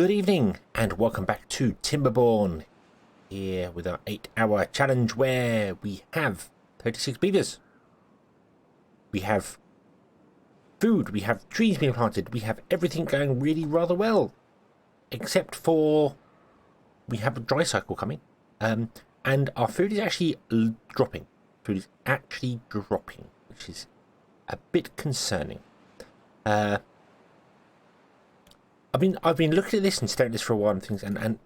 Good evening and welcome back to Timberborn, here with our 8-hour challenge where we have 36 beavers. We have food, we have trees being planted, we have everything going really rather well, except for we have a dry cycle coming, and our food is actually dropping. Food is actually dropping, which is a bit concerning. I've been looking at this and staring at this for a while and things, and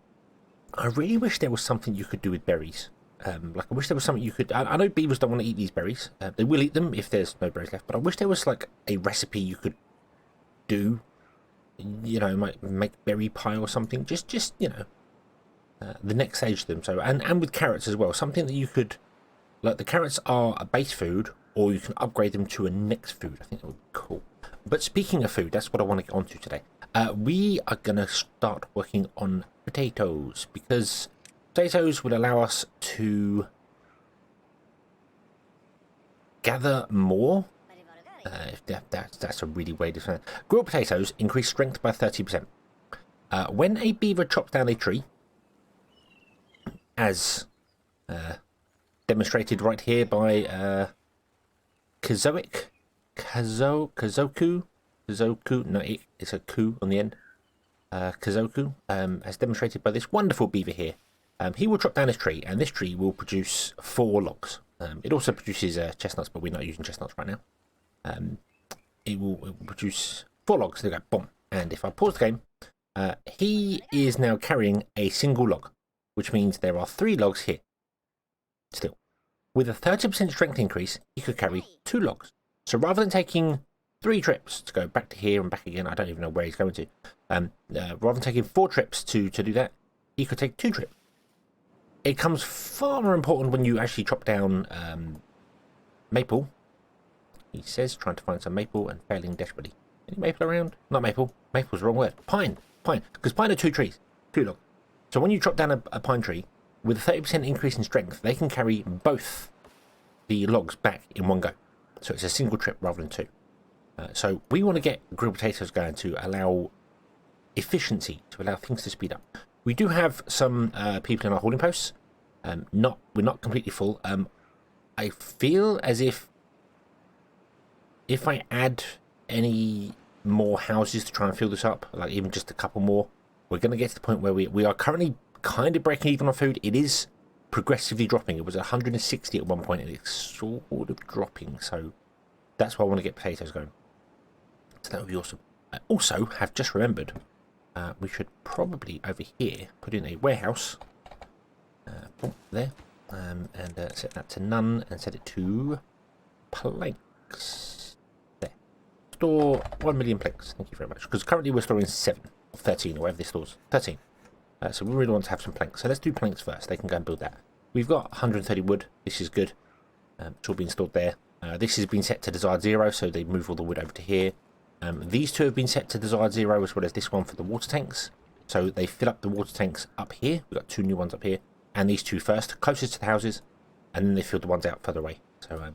I really wish there was something you could do with berries. Like I wish there was something you could. I know beavers don't want to eat these berries. They will eat them if there's no berries left. But I wish there was like a recipe you could do. You know, make berry pie or something. Just you know, the next stage of them. So and with carrots as well. Something that you could, like the carrots are a base food, or you can upgrade them to a next food. I think that would be cool. But speaking of food, that's what I want to get onto today. We are going to start working on potatoes, because potatoes would allow us to gather more. If that's a really way to say it. Grilled potatoes increase strength by 30%. When a beaver chops down a tree, as demonstrated right here by Kazoku, no, it's a ku on the end. Kazoku, as demonstrated by this wonderful beaver here. He will chop down his tree, and this tree will produce 4 logs. It also produces chestnuts, but we're not using chestnuts right now. It will produce 4 logs. They go boom. And if I pause the game, he is now carrying a single log, which means there are 3 logs here. Still, with a 30% strength increase, he could carry 2 logs. So rather than taking 3 trips to go back to here and back again, I don't even know where he's going to. Rather than taking 4 trips to do that, he could take 2 trips. It comes far more important when you actually chop down maple. He says, trying to find some maple and failing desperately. Any maple around? Not maple. Maple's the wrong word. Pine. Because pine are 2 trees. 2 logs. So when you chop down a pine tree, with a 30% increase in strength, they can carry both the logs back in one go. So it's a single trip rather than 2. So we want to get grilled potatoes going to allow efficiency, to allow things to speed up. We do have some people in our holding posts. We're not completely full. I feel as if I add any more houses to try and fill this up, like even just a couple more, we're going to get to the point where we are currently kind of breaking even on food. It is progressively dropping. It was 160 at one point, and it's sort of dropping. So that's why I want to get potatoes going. So that would be awesome. I also have just remembered we should probably over here put in a warehouse there, and set that to none and set it to planks. There. Store 1 million planks. Thank you very much. Because currently we're storing 7 or 13 or whatever this stores. 13. So we really want to have some planks. So let's do planks first. They can go and build that. We've got 130 wood. This is good. It's all been stored there. This has been set to desired 0, so they move all the wood over to here. These 2 have been set to desired 0, as well as this one for the water tanks. So they fill up the water tanks up here. We've got 2 new ones up here. And these 2 first, closest to the houses. And then they fill the ones out further away. So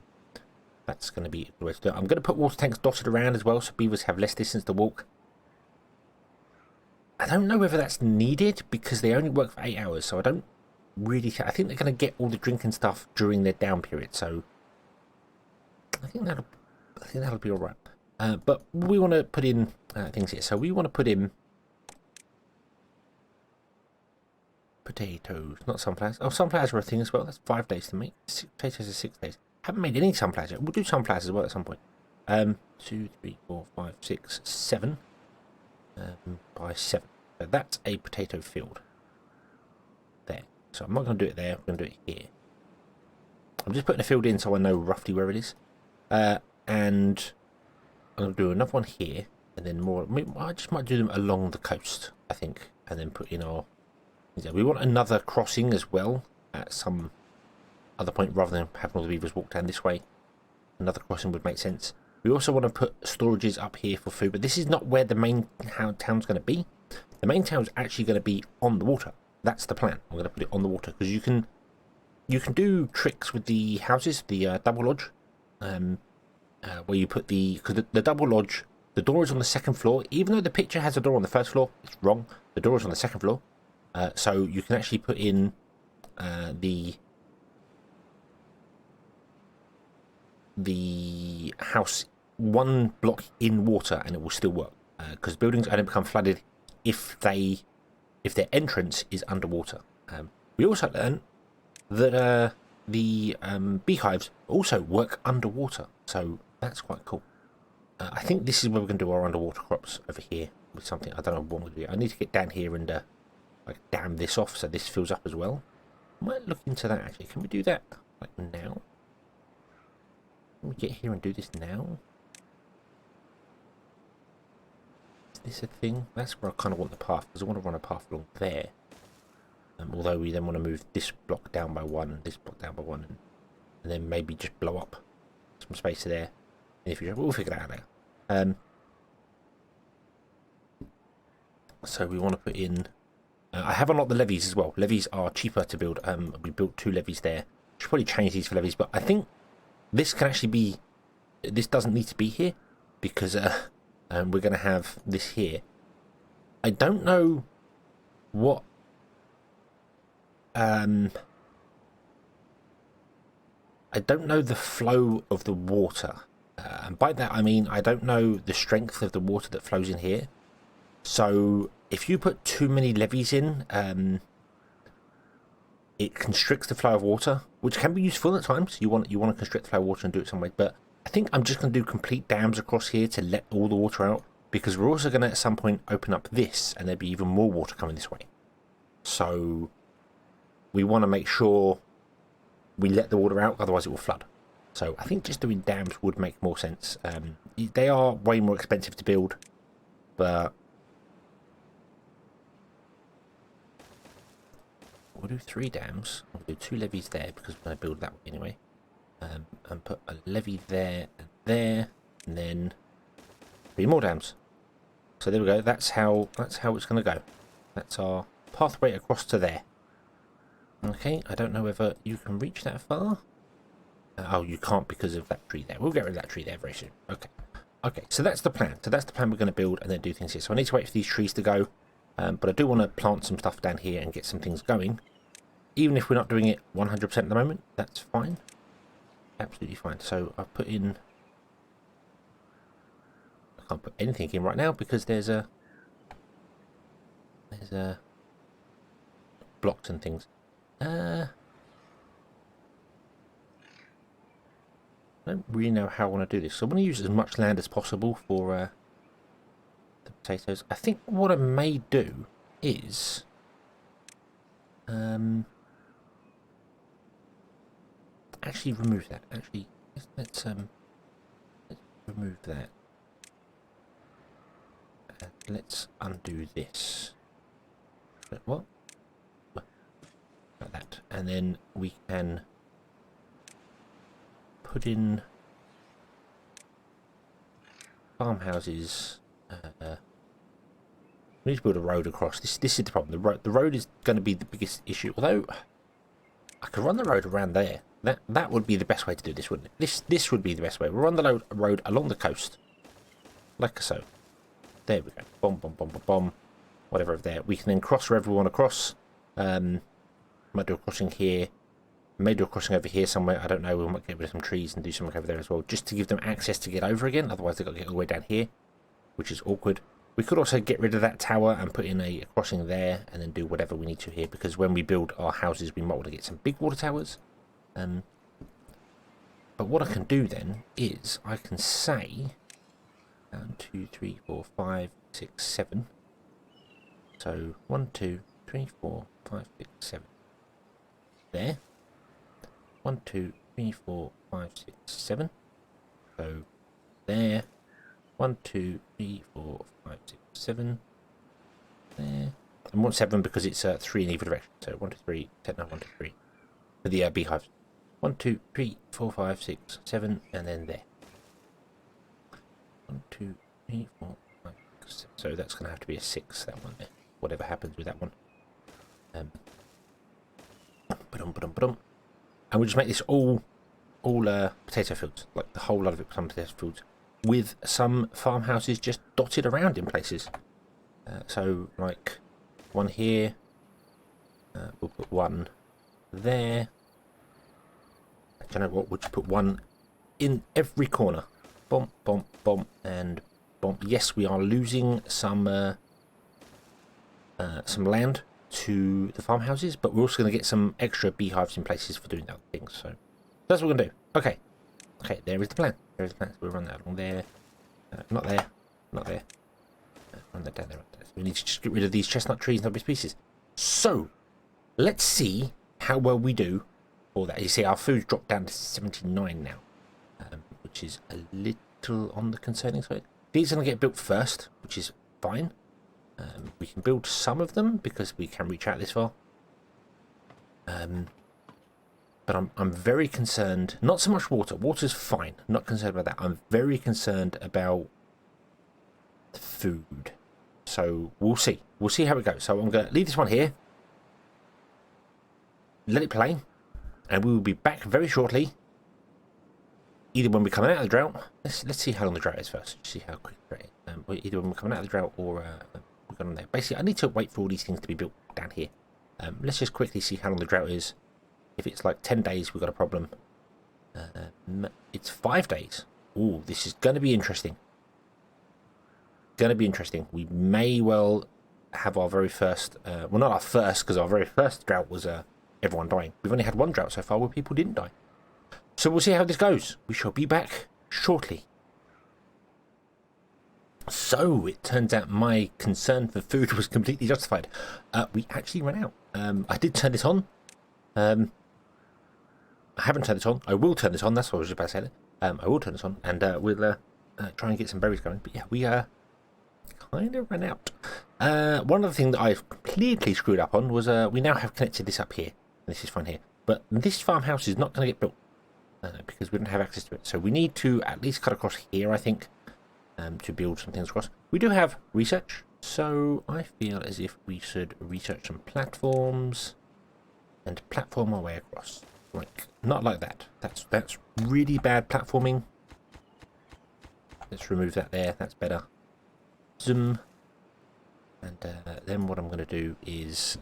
that's going to be the way to do it. I'm going to put water tanks dotted around as well, so beavers have less distance to walk. I don't know whether that's needed, because they only work for 8 hours. So I don't really... I think they're going to get all the drinking stuff during their down period. So I think that'll be all right. But we want to put in things here. So we want to put in potatoes, not sunflowers. Oh, sunflowers are a thing as well. That's 5 days to make. Potatoes are 6 days. Haven't made any sunflowers yet. We'll do sunflowers as well at some point. 2, 3, 4, 5, 6, 7 by 7. So that's a potato field. There. So I'm not going to do it there. I'm going to do it here. I'm just putting a field in so I know roughly where it is. And I'm going to do another one here, and then more. I just might do them along the coast, I think, and then put in our... We want another crossing as well at some other point, rather than having all the beavers walk down this way. Another crossing would make sense. We also want to put storages up here for food, but this is not where the main town's going to be. The main town's actually going to be on the water. That's the plan. I'm going to put it on the water, because you can do tricks with the houses, the double lodge, where you put because the double lodge The door is on the second floor. Even though the picture has a door on the first floor, it's wrong. The door is on the second floor. So you can actually put in the house one block in water and it will still work. Because buildings only become flooded if their entrance is underwater. We also learned that the beehives also work underwater, so that's quite cool. I think this is where we're going to do our underwater crops over here with something. I don't know what I'm going to do. I need to get down here and like dam this off so this fills up as well. I might look into that actually. Can we do that like now? Can we get here and do this now? Is this a thing? That's where I kind of want the path, because I want to run a path along there. Although we then want to move this block down by one and this block down by one, and then maybe just blow up some space there. And if we'll figure that out later. So we want to put in. I have unlocked the levees as well. Levees are cheaper to build. We built 2 levees there. Should probably change these for levees, but I think this can actually be. This doesn't need to be here because we're going to have this here. I don't know what. I don't know the flow of the water. And by that I mean I don't know the strength of the water that flows in here. So if you put too many levees in, it constricts the flow of water, which can be useful at times. You want to constrict the flow of water and do it some way. But I think I'm just going to do complete dams across here to let all the water out, because we're also going to at some point open up this, and there'll be even more water coming this way. So we want to make sure we let the water out, otherwise it will flood. So I think just doing dams would make more sense. They are way more expensive to build, but we'll do 3 dams. We'll do 2 levees there because we're going to build that way anyway. And put a levee there, and then 3 more dams. So there we go. That's how it's going to go. That's our pathway across to there. Okay, I don't know whether you can reach that far. Oh, you can't because of that tree there. We'll get rid of that tree there very soon. Okay, so that's the plan. So that's the plan we're going to build and then do things here. So I need to wait for these trees to go. But I do want to plant some stuff down here and get some things going. Even if we're not doing it 100% at the moment, that's fine. Absolutely fine. So I've put in... I can't put anything in right now because there's blocks and things. I don't really know how I want to do this. So I want to use as much land as possible for the potatoes. I think what I may do is actually remove that. Actually, let's remove that. Let's undo this. What? Like that, and then we can put in farmhouses. We need to build a road across. This is the problem. The road is going to be the biggest issue. Although I could run the road around there. That would be the best way to do this, wouldn't it? This would be the best way. We'll run the road along the coast, like so. There we go. Bomb, bomb, bomb, bomb, bomb. Whatever over there. We can then cross wherever we want to cross. Might do a crossing here. May do a crossing over here somewhere. I don't know. We might get rid of some trees and do something over there as well, just to give them access to get over again. Otherwise, they've got to get all the way down here, which is awkward. We could also get rid of that tower and put in a crossing there, and then do whatever we need to here. Because when we build our houses, we might want to get some big water towers. But what I can do then is I can say 1, 2, 3, 4, 5, 6, 7. So 1, 2, 3, 4, 5, 6, 7. There. 1, 2, 3, 4, 5, 6, 7. So there. 1, 2, 3, 4, 5, 6, 7. There. And 1, 7 because it's 3 in either direction. So 1, 2, 3, 10, no, 1, 2, 3. For the beehives. 1, 2, 3, 4, 5, 6, 7, and then there. 1, 2, 3, 4, 5, 6, 7. So that's going to have to be a 6, that one there. Whatever happens with that one. And we'll just make this all potato fields. Like the whole lot of it become potato fields. with some farmhouses just dotted around in places. So like one here, we'll put one there. I don't know what, we'll just put one in every corner. Bomb, bomb, bomb, and bomb. Yes, we are losing some land to the farmhouses, but we're also going to get some extra beehives in places for doing other things. So that's what we're going to do. Okay. Okay, there is the plan. There is the plan. So we'll run that along there. Not there. Not there. Run that down there. So we need to just get rid of these chestnut trees and other pieces. So, let's see how well we do for that. You see, our food's dropped down to 79 now, which is a little on the concerning side. These are going to get built first, which is fine. We can build some of them because we can reach out this far. But I'm very concerned, not so much water. Water's fine, not concerned about that. I'm very concerned about the food. So we'll see. We'll see how it goes. So I'm going to leave this one here. Let it play. And we will be back very shortly. Either when we're coming out of the drought. Let's see how long the drought is first. See how quick the drought is. Either when we're coming out of the drought or we're going on there. Basically, I need to wait for all these things to be built down here. Let's just quickly see how long the drought is. If it's like 10 days, we've got a problem. It's 5 days. Ooh, this is going to be interesting. Going to be interesting. We may well have our very first... well, not our first, because our very first drought was everyone dying. We've only had one drought so far where people didn't die. So we'll see how this goes. We shall be back shortly. So, it turns out my concern for food was completely justified. We actually ran out. I did turn this on. I haven't turned this on. I will turn this on. That's what I was just about to say. I will turn this on, and we'll try and get some berries going. But yeah, we kind of ran out. One other thing that I've completely screwed up on was we now have connected this up here. This is fine here. But this farmhouse is not going to get built because we don't have access to it. So we need to at least cut across here, I think, to build some things across. We do have research, so I feel as if we should research some platforms and platform our way across. Like, not like that. That's really bad platforming. Let's remove that there. That's better. Zoom. And then what I'm going to do is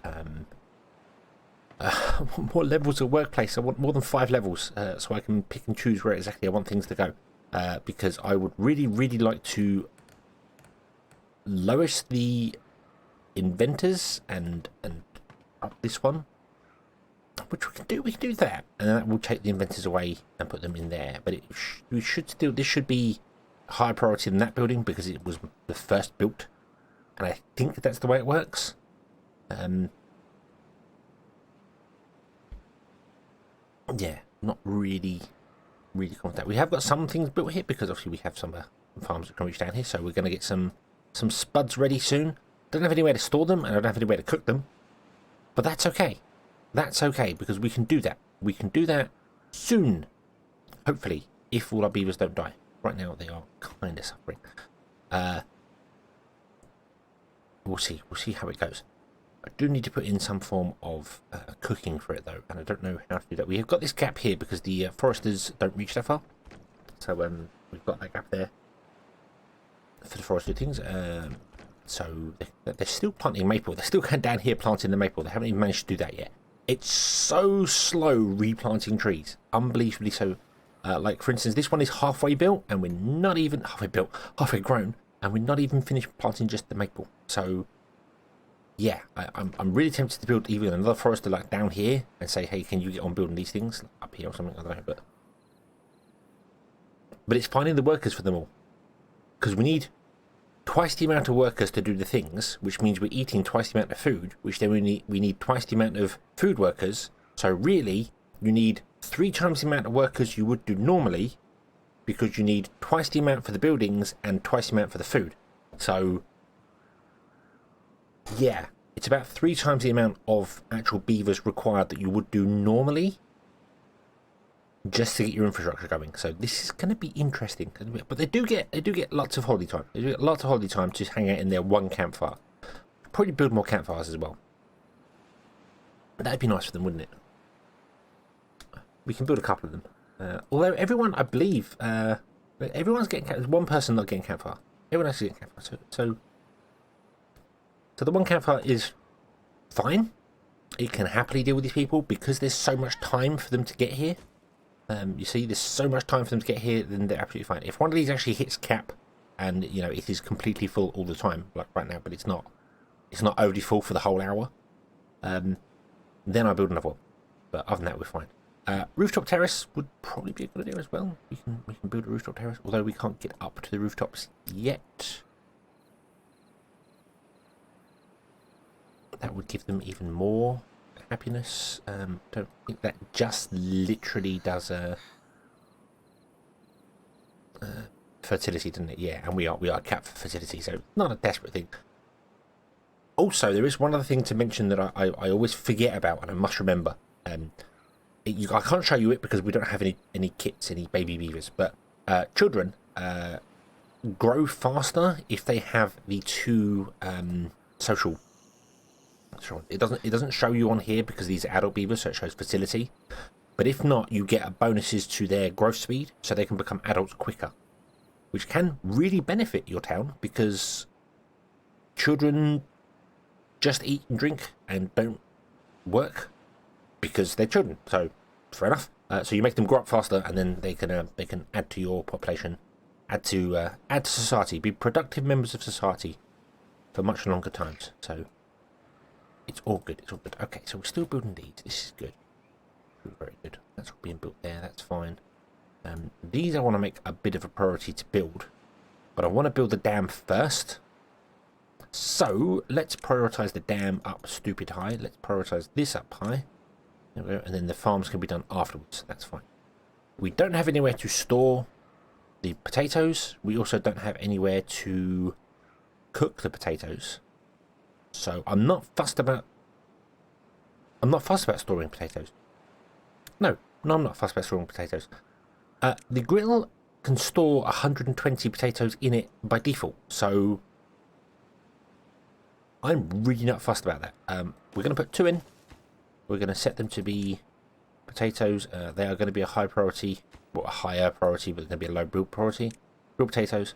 more levels of workplace. I want more than 5 levels so I can pick and choose where exactly I want things to go. Because I would really, really like to lowest the inventors and up this one. Which we can do that, and that will take the inventors away and put them in there. But we should still, this should be higher priority than that building because it was the first built, and I think that's the way it works. Yeah, not really confident. We have got some things built here because obviously we have some farms that can reach down here, so we're going to get some spuds ready soon. Don't have anywhere to store them, and I don't have anywhere to cook them, but that's okay. That's okay, because we can do that. We can do that soon. Hopefully, if all our beavers don't die. Right now, they are kind of suffering. We'll see. We'll see how it goes. I do need to put in some form of cooking for it, though, and I don't know how to do that. We have got this gap here because the foresters don't reach that far. So we've got that gap there for the forestry things. So they're still planting maple. They're still going down here planting the maple. They haven't even managed to do that yet. It's so slow replanting trees. Unbelievably so. Like, for instance, this one is halfway built, and we're not even halfway grown, and we're not even finished planting just the maple. So, yeah, I'm really tempted to build even another forester like down here and say, hey, can you get on building these things up here or something? I don't know, but it's finding the workers for them all, because we need twice the amount of workers to do the things, which means we're eating twice the amount of food, which then we need twice the amount of food workers. So really, you need 3 times the amount of workers you would do normally, because you need twice the amount for the buildings and twice the amount for the food. So, yeah, it's about 3 times the amount of actual beavers required that you would do normally, just to get your infrastructure going. So this is going to be interesting. But they do get lots of holiday time. They do get lots of holiday time to hang out in their one campfire. Probably build more campfires as well. That'd be nice for them, wouldn't it? We can build a couple of them. Although everyone, I believe, Everyone's getting there's one person not getting campfire. Everyone else is getting campfire. So the one campfire is fine. It can happily deal with these people because there's so much time for them to get here. You see, there's so much time for them to get here, then they're absolutely fine. If one of these actually hits cap, and you know it is completely full all the time, like right now, but it's not overly full for the whole hour, then I build another one. But other than that, we're fine. Rooftop terrace would probably be a good idea as well. We can build a rooftop terrace, although we can't get up to the rooftops yet. That would give them even more happiness. Don't think that just literally does fertility, doesn't it? Yeah, and we are capped for fertility, so not a desperate thing. Also, there is one other thing to mention that I always forget about, and I must remember. I can't show you it because we don't have any kits, any baby beavers, but children grow faster if they have the two social. It doesn't show you on here because these are adult beavers, so it shows fertility. But if not, you get bonuses to their growth speed, so they can become adults quicker, which can really benefit your town because children just eat and drink and don't work because they're children. So fair enough. So you make them grow up faster, and then they can add to your population, add to society, be productive members of society for much longer times. So. It's all good. It's all good. Okay, so we're still building these. This is good. Very good. That's all being built there. That's fine. These I want to make a bit of a priority to build, but I want to build the dam first. So let's prioritize the dam up stupid high. Let's prioritize this up high. There we go. And then the farms can be done afterwards. That's fine. We don't have anywhere to store the potatoes. We also don't have anywhere to cook the potatoes. So I'm not fussed about storing potatoes. No, I'm not fussed about storing potatoes. The grill can store 120 potatoes in it by default, so I'm really not fussed about that. We're going to put 2 in. We're going to set them to be potatoes. They are going to be a high priority, or a higher priority, but they're going to be a low build priority. Grilled potatoes.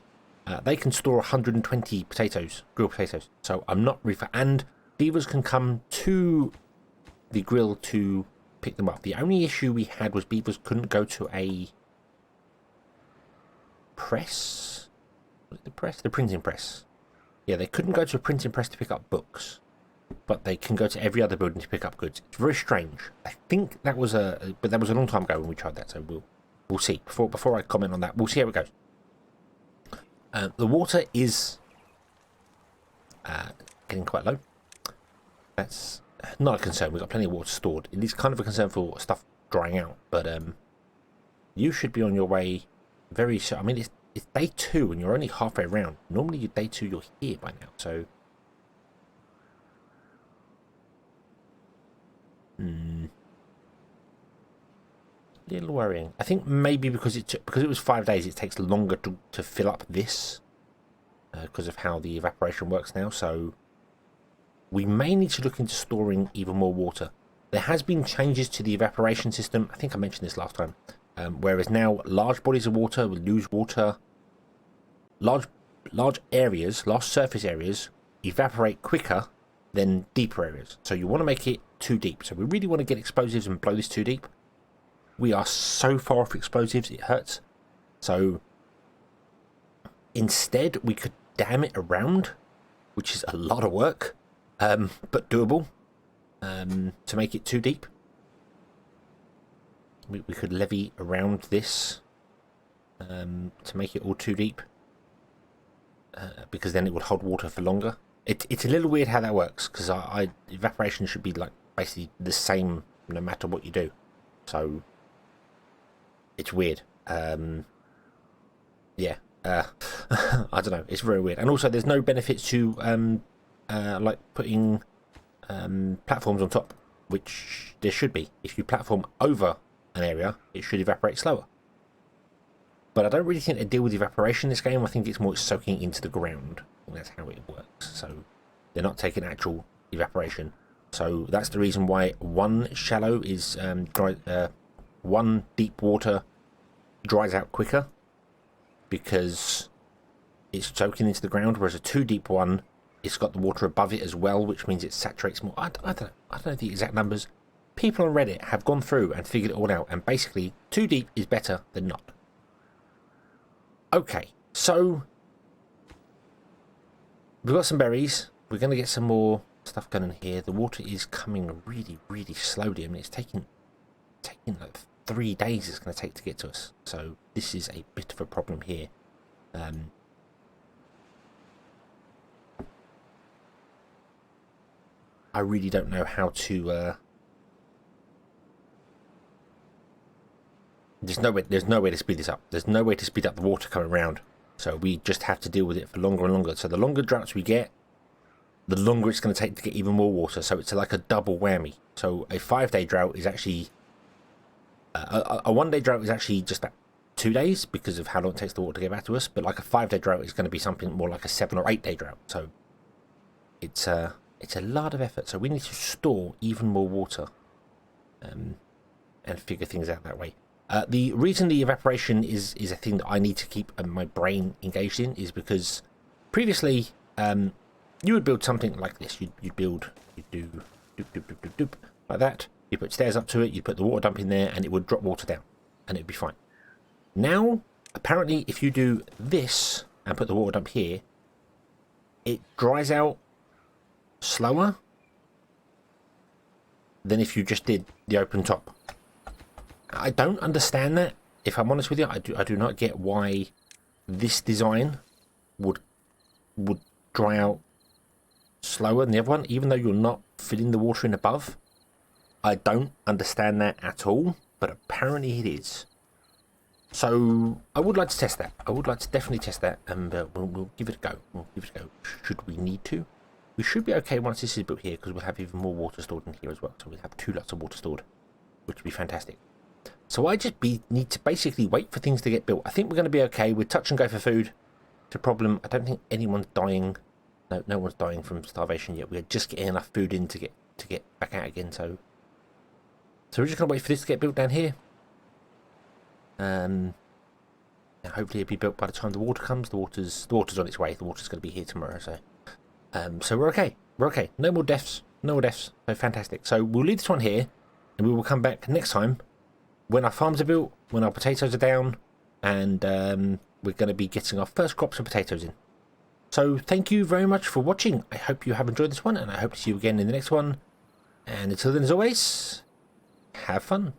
They can store 120 potatoes, grilled potatoes. So I'm not and beavers can come to the grill to pick them up. The only issue we had was beavers couldn't go to a press. Was it the press? The printing press. Yeah, they couldn't go to a printing press to pick up books, but they can go to every other building to pick up goods. It's very strange. I think that was but that was a long time ago when we tried that. So we'll see. Before I comment on that, we'll see how it goes. The water is getting quite low. That's not a concern. We've got plenty of water stored. It is kind of a concern for stuff drying out, but you should be on your way very soon. I mean, it's day 2 and you're only halfway around. Normally, day 2 you're here by now. So, little worrying. I think maybe because it was 5 days, it takes longer to fill up this because of how the evaporation works now. So we may need to look into storing even more water. There has been changes to the evaporation system. I think I mentioned this last time. Whereas now large bodies of water will lose water. Large areas, large surface areas evaporate quicker than deeper areas. So you want to make it too deep. So we really want to get explosives and blow this too deep. We are so far off explosives, it hurts. So instead, we could dam it around, which is a lot of work, but doable, to make it too deep. We could levee around this to make it all too deep, because then it would hold water for longer. It's a little weird how that works, because evaporation should be like basically the same no matter what you do. So it's weird. Yeah. I don't know. It's very weird. And also, there's no benefits to like putting platforms on top, which there should be. If you platform over an area, it should evaporate slower. But I don't really think they deal with evaporation in this game. I think it's more soaking into the ground. And that's how it works. So they're not taking actual evaporation. So that's the reason why one shallow is one deep water dries out quicker, because it's soaking into the ground, whereas a too deep one, it's got the water above it as well, which means it saturates more. I don't know the exact numbers. People on Reddit have gone through and figured it all out, and basically too deep is better than not. Okay, so we've got some berries. We're going to get some more stuff going in here. The water is coming really, really slowly. I mean, it's taking like 3 days it's going to take to get to us. So this is a bit of a problem here. I really don't know how to... There's no way to speed this up. There's no way to speed up the water coming around. So we just have to deal with it for longer and longer. So the longer droughts we get, the longer it's going to take to get even more water. So it's like a double whammy. So a 5-day drought is actually... a 1-day drought is actually just about 2 days because of how long it takes the water to get back to us. But like a 5-day drought is going to be something more like a 7 or 8-day drought. So it's a lot of effort. So we need to store even more water and figure things out that way. The reason the evaporation is a thing that I need to keep my brain engaged in is because previously you would build something like this. You'd do doop, doop, doop, doop, doop, like that. You put stairs up to it, you put the water dump in there, and it would drop water down, and it'd be fine. Now, apparently, if you do this and put the water dump here, it dries out slower than if you just did the open top. I don't understand that. If I'm honest with you, I do not get why this design would dry out slower than the other one, even though you're not filling the water in above. I don't understand that at all, but apparently it is. So I would like to test that. I would like to definitely test that, and we'll give it a go. We'll give it a go. Should we need to? We should be okay once this is built here, because we'll have even more water stored in here as well. So we'll have 2 lots of water stored, which would be fantastic. So I just need to basically wait for things to get built. I think we're going to be okay. We're touch and go for food. It's a problem. I don't think anyone's dying. No one's dying from starvation yet. We're just getting enough food in to get back out again. So we're just going to wait for this to get built down here. And hopefully it'll be built by the time the water comes. The water's on its way. The water's going to be here tomorrow. So we're okay. We're okay. No more deaths. No more deaths. So fantastic. So we'll leave this one here, and we will come back next time when our farms are built, when our potatoes are down, and we're going to be getting our first crops of potatoes in. So thank you very much for watching. I hope you have enjoyed this one, and I hope to see you again in the next one. And until then, as always, have fun.